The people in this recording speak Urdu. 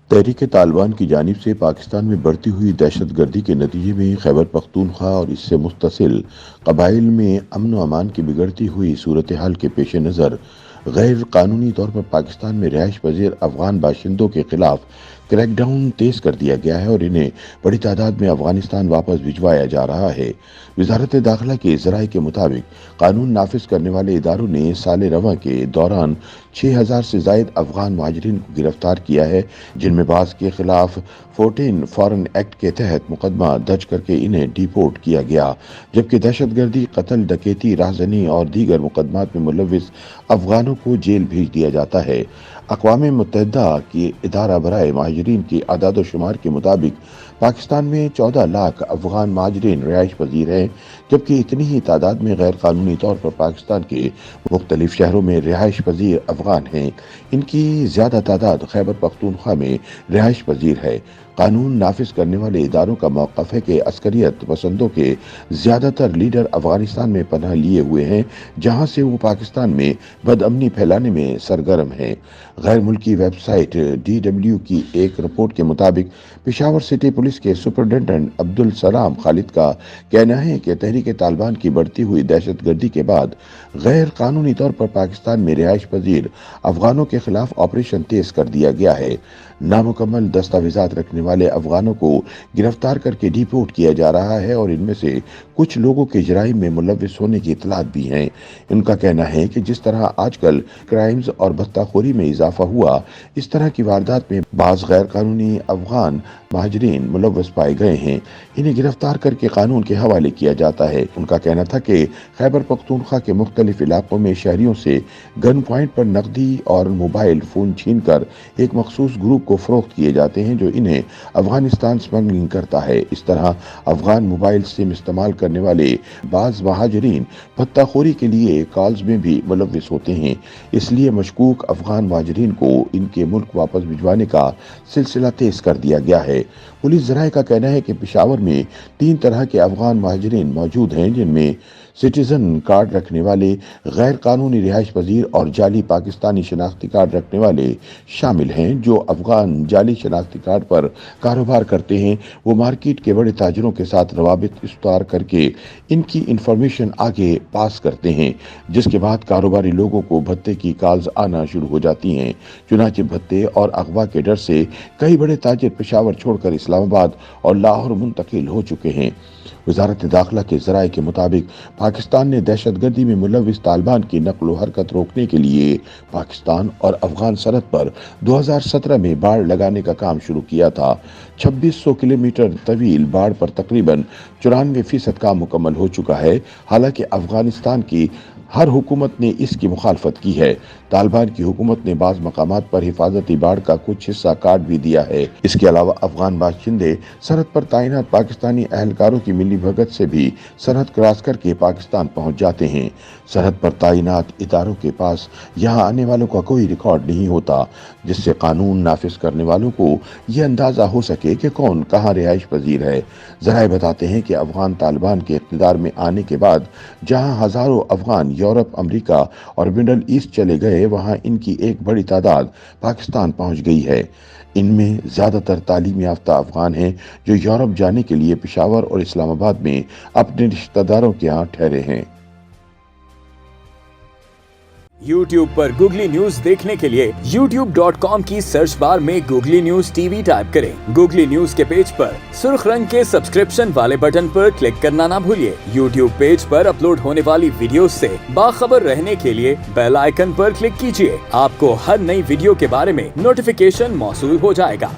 تحریک طالبان کی جانب سے پاکستان میں بڑھتی ہوئی دہشت گردی کے نتیجے میں خیبر پختونخوا اور اس سے متصل قبائل میں امن و امان کی بگڑتی ہوئی صورتحال کے پیش نظر غیر قانونی طور پر پاکستان میں رہائش پذیر افغان باشندوں کے خلاف کریک ڈاؤن تیز کر دیا گیا ہے اور انہیں بڑی تعداد میں افغانستان واپس بھجوایا جا رہا ہے۔ وزارت داخلہ کے ذرائع کے مطابق قانون نافذ کرنے والے اداروں نے سال رواں کے دوران 6000 سے زائد افغان مہاجرین کو گرفتار کیا ہے، جن میں بعض کے خلاف 14 فارن ایکٹ کے تحت مقدمہ درج کر کے انہیں ڈیپورٹ کیا گیا، جبکہ دہشت گردی، قتل، ڈکیتی، راہزنی اور دیگر مقدمات میں ملوث افغانوں کو جیل بھیج دیا جاتا ہے۔ اقوام متحدہ کی ادارہ برائے مہاجرین کی اعداد و شمار کے مطابق پاکستان میں 14 لاکھ افغان مہاجرین رہائش پذیر ہیں، جبکہ اتنی ہی تعداد میں غیر قانونی طور پر پاکستان کے مختلف شہروں میں رہائش پذیر افغان ہیں۔ ان کی زیادہ تعداد خیبر پختونخوا میں رہائش پذیر ہے۔ قانون نافذ کرنے والے اداروں کا موقف ہے کہ عسکریت پسندوں کے زیادہ تر لیڈر افغانستان میں پناہ لیے ہوئے ہیں، جہاں سے وہ پاکستان میں بدامنی پھیلانے میں سرگرم ہیں۔ غیر ملکی ویب سائٹ DW کی ایک رپورٹ کے مطابق پشاور سٹی پولیس کے سپرنٹنڈنٹ عبدالسلام خالد کا کہنا ہے کہ تحریک طالبان کی بڑھتی ہوئی دہشت گردی کے بعد غیر قانونی طور پر پاکستان میں رہائش پذیر افغانوں کے خلاف آپریشن تیز کر دیا گیا ہے۔ نامکمل دستاویزات رکھنے والے افغانوں کو گرفتار کر کے ڈیپورٹ کیا جا رہا ہے اور ان میں سے کچھ لوگوں کے جرائم میں ملوث ہونے کی اطلاعات بھی ہیں۔ ان کا کہنا ہے کہ جس طرح آج کل کرائمز اور بھتہ خوری میں اضافہ ہوا، اس طرح کی واردات میں بعض غیر قانونی افغان مہاجرین ملوث پائے گئے ہیں۔ انہیں گرفتار کر کے قانون کے حوالے کیا جاتا ہے۔ ان کا کہنا تھا کہ خیبر پختونخوا کے مختلف علاقوں میں شہریوں سے گن پوائنٹ پر نقدی اور موبائل فون چھین کر ایک مخصوص گروپ کو فروخت کیے جاتے ہیں جو انہیں افغانستان سمگلنگ کرتا ہے۔ اس طرح افغان موبائل سم استعمال کرنے والے بعض مہاجرین بھتہ خوری کے لیے کالز میں بھی ملوث ہوتے ہیں، اس لیے مشکوک افغان مہاجرین کو ان کے ملک واپس بھجوانے کا سلسلہ تیز کر دیا گیا ہے۔ پولیس ذرائع کا کہنا ہے کہ پشاور میں 3 طرح کے افغان مہاجرین موجود ہیں، جن میں سٹیزن کارڈ رکھنے والے، غیر قانونی رہائش پذیر اور جعلی پاکستانی شناختی کارڈ رکھنے والے شامل ہیں۔ جو افغان جعلی شناختی کارڈ پر کاروبار کرتے ہیں، وہ مارکیٹ کے بڑے تاجروں کے ساتھ روابط استوار کر کے ان کی انفارمیشن آگے پاس کرتے ہیں، جس کے بعد کاروباری لوگوں کو بھتے کی کالز آنا شروع ہو جاتی ہیں۔ چنانچہ بھتے اور اغوا کے ڈر سے کئی بڑے تاجر پشاور چھوڑ کر اسلام آباد اور لاہور منتقل ہو چکے ہیں۔ وزارت داخلہ کے ذرائع کے مطابق پاکستان نے دہشت گردی میں ملوث طالبان کی نقل و حرکت روکنے کے لیے پاکستان اور افغان سرحد پر 2017 میں باڑ لگانے کا کام شروع کیا تھا۔ 2600 کلومیٹر طویل باڑ پر تقریباً 94% کام مکمل ہو چکا ہے۔ حالانکہ افغانستان کی ہر حکومت نے اس کی مخالفت کی ہے۔ طالبان کی حکومت نے بعض مقامات پر حفاظتی باڑ کا کچھ حصہ کاٹ بھی دیا ہے۔ اس کے علاوہ افغان باشندے سرحد پر تعینات پاکستانی اہلکاروں کی ملی بھگت سے بھی سرحد کراس کر کے پاکستان پہنچ جاتے ہیں۔ سرحد پر تعینات اداروں کے پاس یہاں آنے والوں کا کوئی ریکارڈ نہیں ہوتا، جس سے قانون نافذ کرنے والوں کو یہ اندازہ ہو سکے کہ کون کہاں رہائش پذیر ہے۔ ذرائع بتاتے ہیں کہ افغان طالبان کے اقتدار میں آنے کے بعد جہاں ہزاروں افغان یورپ، امریکہ اور مڈل ایسٹ چلے گئے، وہاں ان کی ایک بڑی تعداد پاکستان پہنچ گئی ہے۔ ان میں زیادہ تر تعلیم یافتہ افغان ہیں جو یورپ جانے کے لیے پشاور اور اسلام آباد میں اپنے رشتہ داروں کے ہاں ٹھہرے ہیں۔ YouTube پر گوگلی نیوز دیکھنے کے لیے youtube.com کی سرچ بار میں گوگلی نیوز TV ٹائپ کریں۔ گوگلی نیوز کے پیج پر سرخ رنگ کے سبسکرپشن والے بٹن پر کلک کرنا نہ بھولیے۔ YouTube پیج پر اپلوڈ ہونے والی ویڈیوز سے باخبر رہنے کے لیے بیل آئیکن پر کلک کیجیے۔ آپ کو ہر نئی ویڈیو کے بارے میں نوٹیفیکیشن موصول ہو جائے گا۔